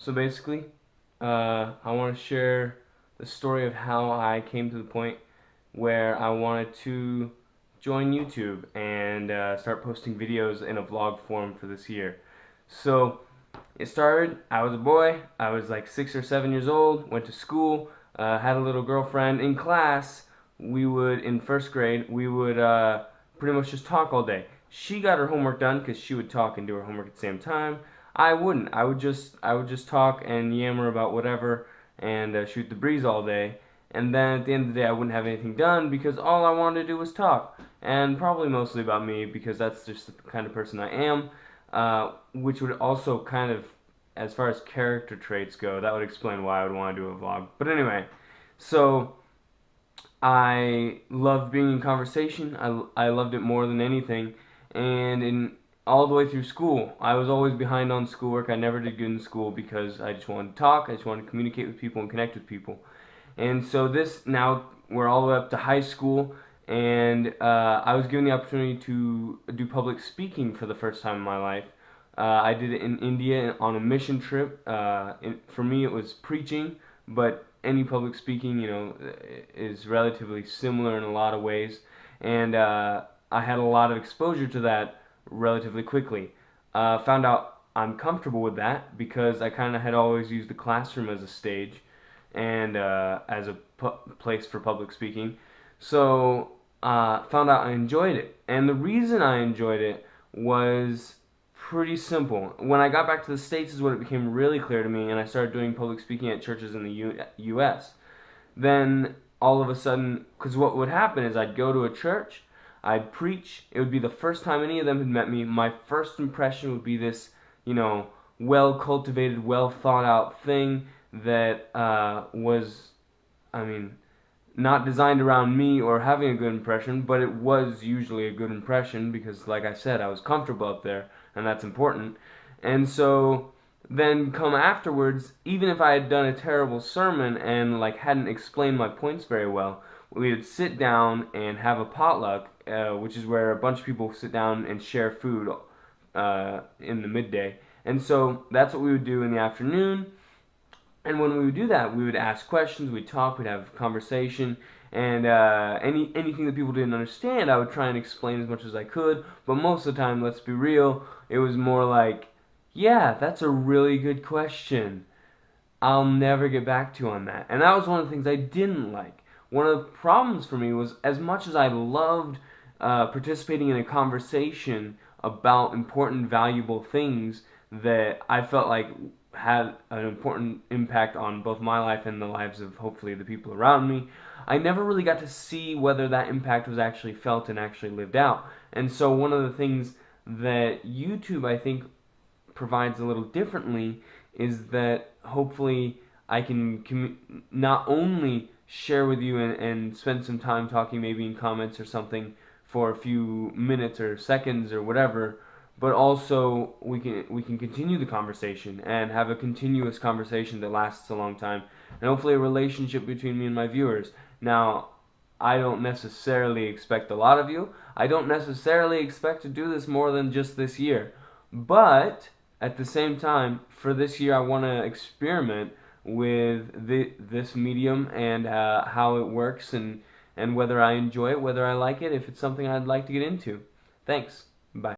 So basically, I want to share the story of how I came to the point where I wanted to join YouTube and start posting videos in a vlog form for this year. So it started, I was a boy, I was like 6 or 7 years old, went to school, had a little girlfriend. In class, in first grade, we would pretty much just talk all day. She got her homework done because she would talk and do her homework at the same time. I wouldn't. I would just talk and yammer about whatever and shoot the breeze all day. And then at the end of the day, I wouldn't have anything done because all I wanted to do was talk. And probably mostly about me because that's just the kind of person I am. Which would also kind of, as far as character traits go, that would explain why I would want to do a vlog. But anyway, so I loved being in conversation. I loved it more than anything. And in all the way through school, I was always behind on schoolwork. I never did good in school because I just wanted to talk. I just wanted to communicate with people and connect with people. And so this now we're all the way up to high school, and I was given the opportunity to do public speaking for the first time in my life. I did it in India on a mission trip. For me, it was preaching, but any public speaking, is relatively similar in a lot of ways. And I had a lot of exposure to that relatively quickly. Found out I'm comfortable with that because I kind of had always used the classroom as a stage and as a place for public speaking. So found out I enjoyed it, and the reason I enjoyed it was pretty simple. When I got back to the States is when it became really clear to me, and I started doing public speaking at churches in the U.S. Then all of a sudden, because what would happen is I'd go to a church, I'd preach. It would be the first time any of them had met me. My first impression would be this, well cultivated, well thought out thing that was, I mean, not designed around me or having a good impression, but it was usually a good impression because, like I said, I was comfortable up there, and that's important. And so then come afterwards, even if I had done a terrible sermon and like hadn't explained my points very well, we would sit down and have a potluck, which is where a bunch of people sit down and share food in the midday. And so that's what we would do in the afternoon. And when we would do that, we would ask questions, we'd talk, we'd have conversation, and anything that people didn't understand, I would try and explain as much as I could. But most of the time, let's be real, it was more like, yeah, that's a really good question. I'll never get back to you on that. And that was one of the things I didn't like. One of the problems for me was, as much as I loved participating in a conversation about important, valuable things that I felt like had an important impact on both my life and the lives of hopefully the people around me, I never really got to see whether that impact was actually felt and actually lived out. And so one of the things that YouTube, I think, provides a little differently is that hopefully I can not only share with you and spend some time talking maybe in comments or something for a few minutes or seconds or whatever, but also we can continue the conversation and have a continuous conversation that lasts a long time, and hopefully a relationship between me and my viewers. Now, I don't necessarily expect a lot of you. I don't necessarily expect to do this more than just this year. But at the same time, for this year, I want to experiment with this medium and how it works and whether I enjoy it, whether I like it, if it's something I'd like to get into. Thanks.